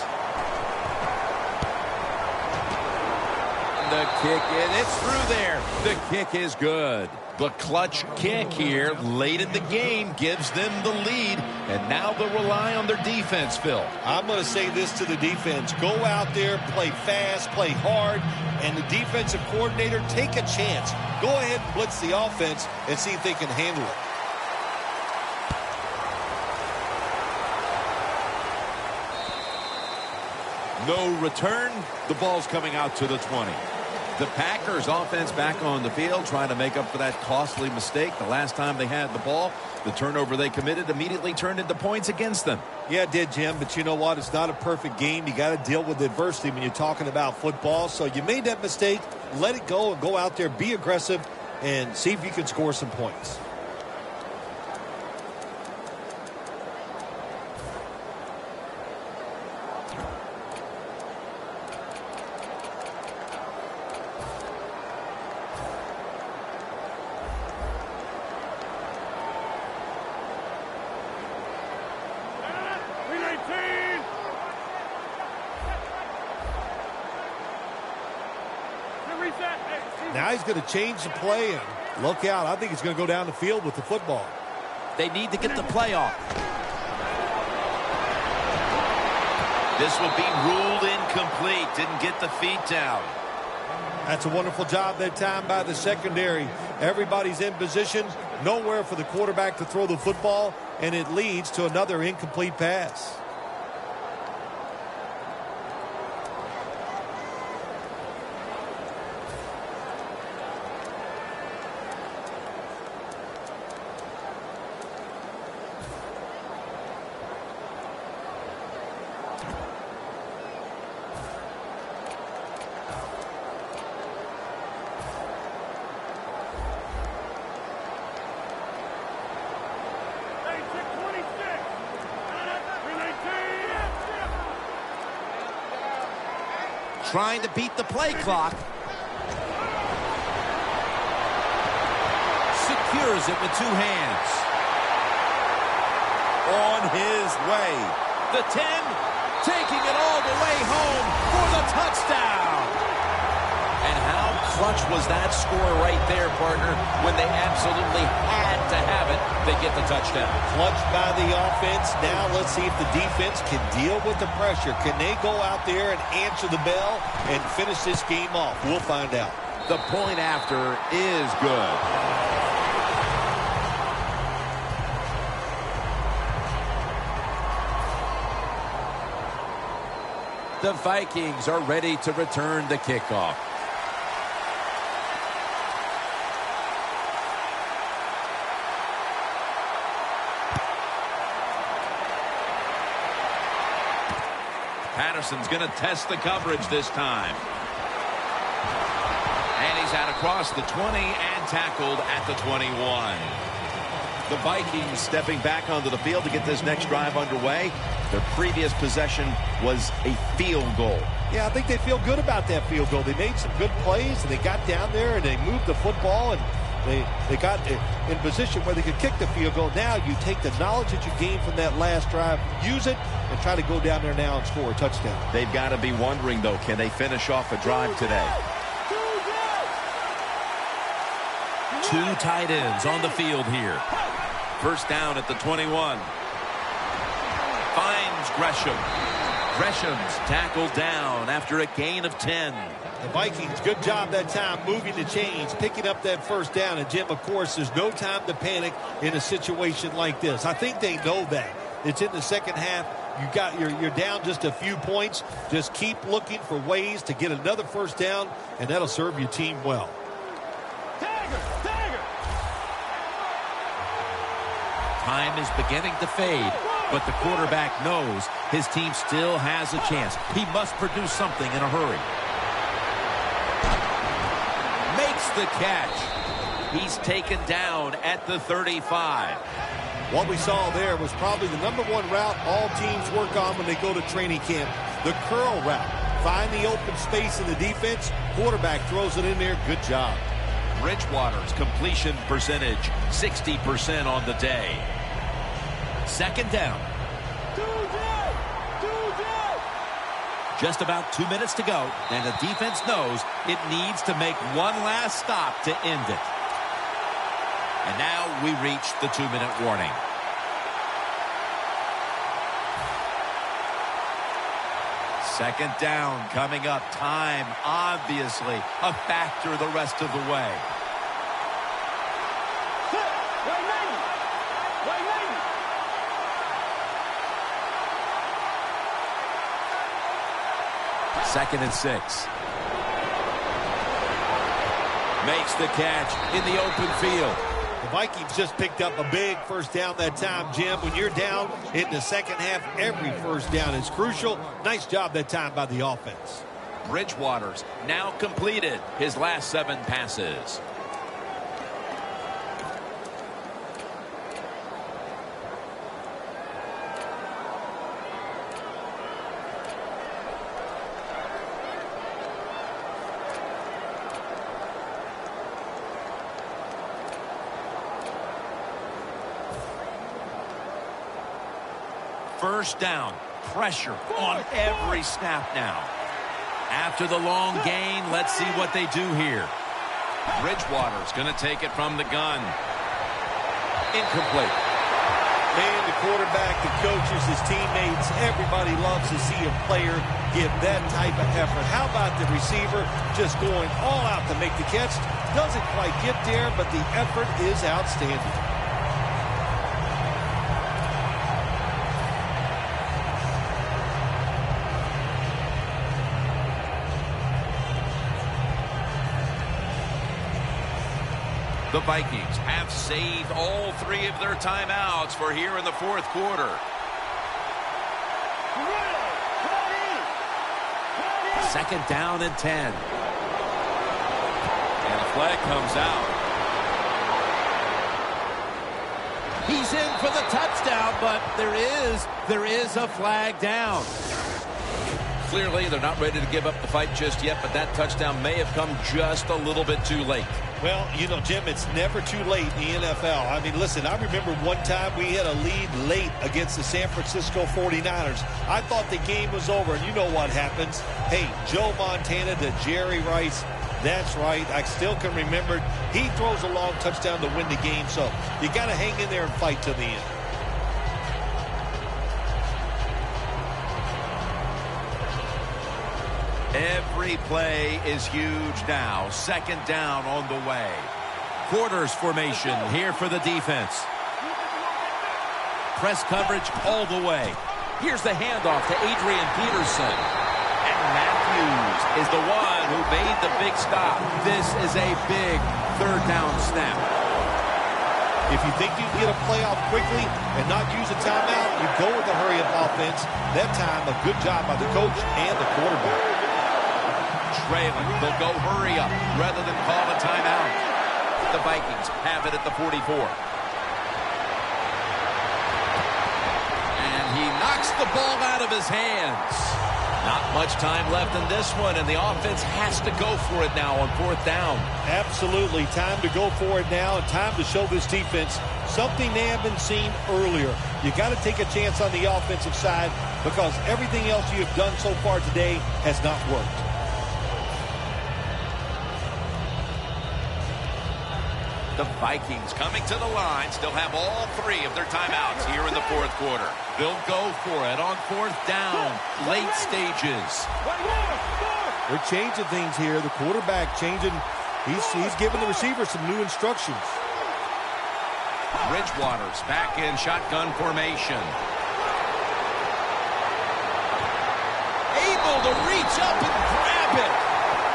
The kick, and it's through there. The kick is good. The clutch kick here late in the game gives them the lead, and now they'll rely on their defense, Phil. I'm going to say this to the defense. Go out there, play fast, play hard, and the defensive coordinator, take a chance. Go ahead and blitz the offense and see if they can handle it. No return. The ball's coming out to the 20. The Packers offense back on the field trying to make up for that costly mistake. The last time they had the ball, the turnover they committed immediately turned into points against them. Yeah, it did, Jim, but you know what? It's not a perfect game. You got to deal with adversity when you're talking about football. So you made that mistake. Let it go and go out there, be aggressive, and see if you can score some points. Now he's going to change the play, and look out. I think he's going to go down the field with the football. They need to get the play off. This will be ruled incomplete. Didn't get the feet down. That's a wonderful job that time by the secondary. Everybody's in position. Nowhere for the quarterback to throw the football, and it leads to another incomplete pass. Trying to beat the play clock. Secures it with two hands. On his way. The 10, taking it all the way home for the touchdown. And how clutch was that score right there, partner, when they absolutely had to have it. They get the touchdown. Clutched by the offense. Now let's see if the defense can deal with the pressure. Can they go out there and answer the bell and finish this game off? We'll find out. The point after is good. The Vikings are ready to return the kickoff. Patterson's going to test the coverage this time. And he's out across the 20 and tackled at the 21. The Vikings stepping back onto the field to get this next drive underway. Their previous possession was a field goal. Yeah, I think they feel good about that field goal. They made some good plays, and they got down there, and they moved the football, and they got in position where they could kick the field goal. Now you take the knowledge that you gained from that last drive, use it, and try to go down there now and score a touchdown. They've got to be wondering, though, can they finish off a drive today? Two tight ends on the field here. First down at the 21. Finds Gresham. Gresham's tackled down after a gain of 10. The Vikings, good job that time moving the chains, picking up that first down. And, Jim, of course, there's no time to panic in a situation like this. I think they know that. It's in the second half. You're down just a few points. Just keep looking for ways to get another first down, and that'll serve your team well. Time is beginning to fade, but the quarterback knows his team still has a chance. He must produce something in a hurry. Makes the catch. He's taken down at the 35. What we saw there was probably the #1 route all teams work on when they go to training camp. The curl route. Find the open space in the defense. Quarterback throws it in there. Good job. Bridgewater's completion percentage, 60% on the day. Second down. Just about 2 minutes to go, and the defense knows it needs to make one last stop to end it. And now we reach the 2-minute warning. Second down coming up. Time, obviously, a factor the rest of the way. Second and 6. Makes the catch in the open field. The Vikings just picked up a big first down that time, Jim. When you're down in the second half, every first down is crucial. Nice job that time by the offense. Bridgewater's now completed his last 7 passes. First down, pressure on every snap now. After the long gain, let's see what they do here. Bridgewater's going to take it from the gun. Incomplete. Man, the quarterback, the coaches, his teammates, everybody loves to see a player give that type of effort. How about the receiver just going all out to make the catch? Doesn't quite get there, but the effort is outstanding. The Vikings have saved all 3 of their timeouts for here in the 4th quarter. Second down and 10. And a flag comes out. He's in for the touchdown, but there is a flag down. Clearly, they're not ready to give up the fight just yet, but that touchdown may have come just a little bit too late. Well, you know, Jim, it's never too late in the NFL. I mean, listen, I remember one time we had a lead late against the San Francisco 49ers. I thought the game was over, and you know what happens. Hey, Joe Montana to Jerry Rice. That's right. I still can remember. He throws a long touchdown to win the game, so you got to hang in there and fight to the end. Every play is huge now. Second down on the way. Quarters formation here for the defense. Press coverage all the way. Here's the handoff to Adrian Peterson. And Matthews is the one who made the big stop. This is a big 3rd down snap. If you think you can get a play off quickly and not use a timeout, you go with the hurry-up offense. That time, a good job by the coach and the quarterback. Trailing, they'll go hurry up rather than call a timeout. The Vikings have it at the 44. And he knocks the ball out of his hands. Not much time left in this one, and the offense has to go for it now on 4th down. Absolutely. Time to go for it now, and time to show this defense something they haven't seen earlier. You got to take a chance on the offensive side because everything else you have done so far today has not worked. The Vikings coming to the line still have all 3 of their timeouts here in the 4th quarter. They'll go for it on 4th down, late stages. They're changing things here. The quarterback changing. He's giving the receiver some new instructions. Bridgewater's back in shotgun formation. Able to reach up and grab it.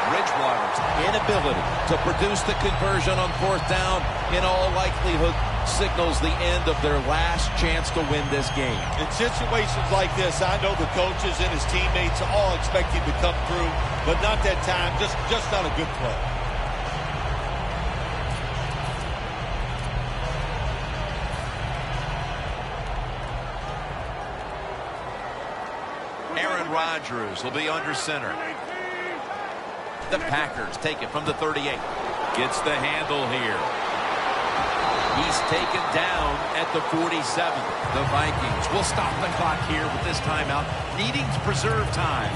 Bridgewater's inability to produce the conversion on 4th down in all likelihood signals the end of their last chance to win this game. In situations like this, I know the coaches and his teammates all expect him to come through, but not that time. Just not a good play. Aaron Rodgers will be under center. The Packers take it from the 38. Gets the handle here. He's taken down at the 47. The Vikings will stop the clock here with this timeout, needing to preserve time.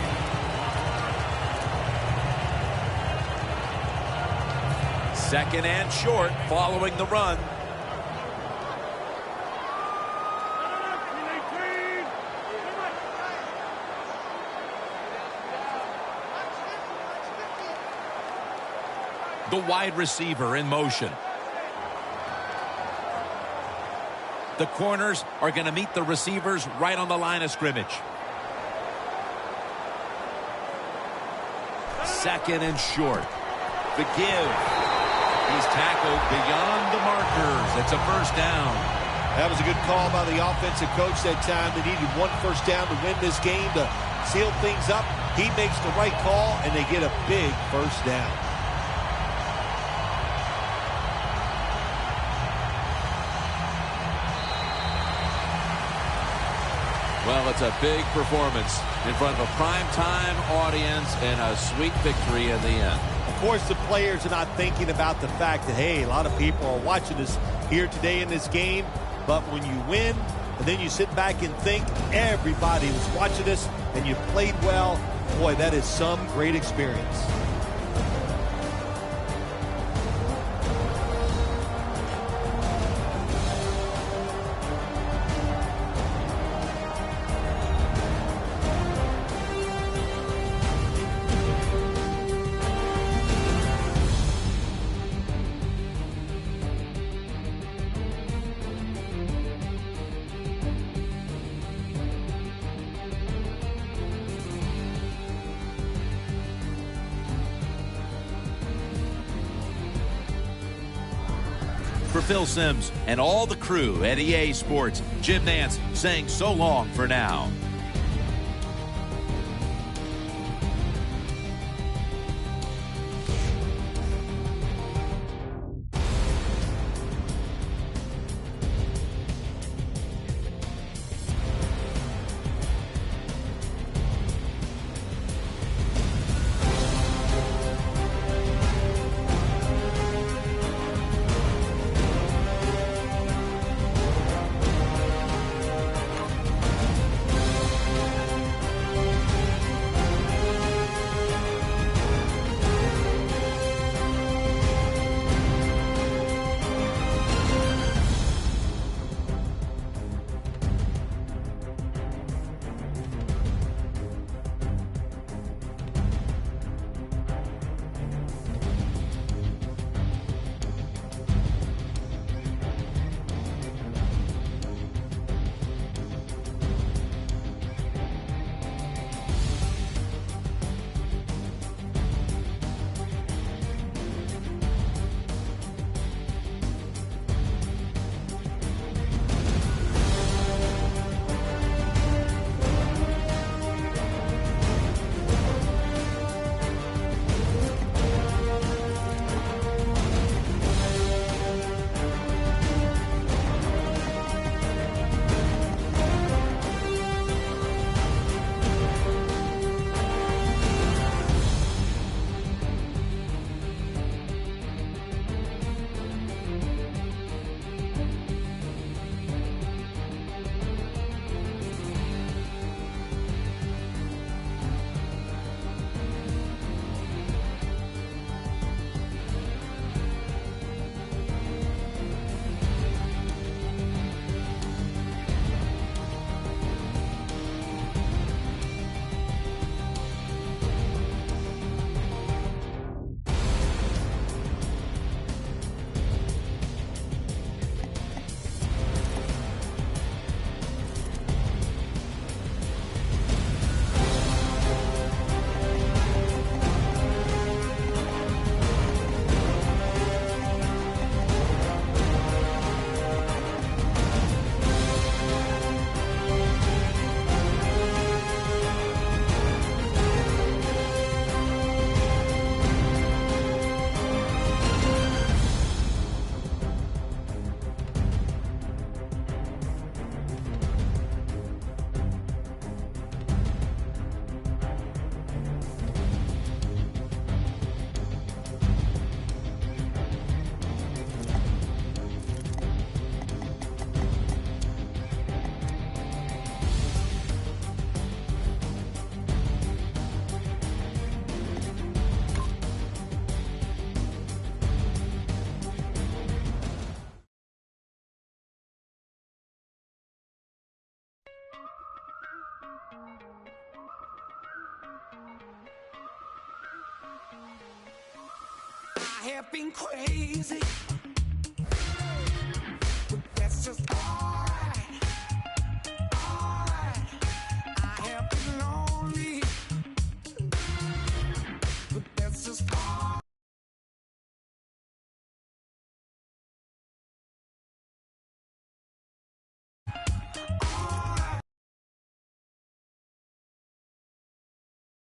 Second and short following the run. The wide receiver in motion. The corners are going to meet the receivers right on the line of scrimmage. Second and short. The give. He's tackled beyond the markers. It's a first down. That was a good call by the offensive coach that time. They needed one first down to win this game to seal things up. He makes the right call, and they get a big first down. Well, it's a big performance in front of a primetime audience and a sweet victory in the end. Of course, the players are not thinking about the fact that, hey, a lot of people are watching us here today in this game. But when you win, and then you sit back and think everybody was watching us, and you played well, boy, that is some great experience. For Phil Simms and all the crew at EA Sports, Jim Nantz saying so long for now. I have been crazy, but that's just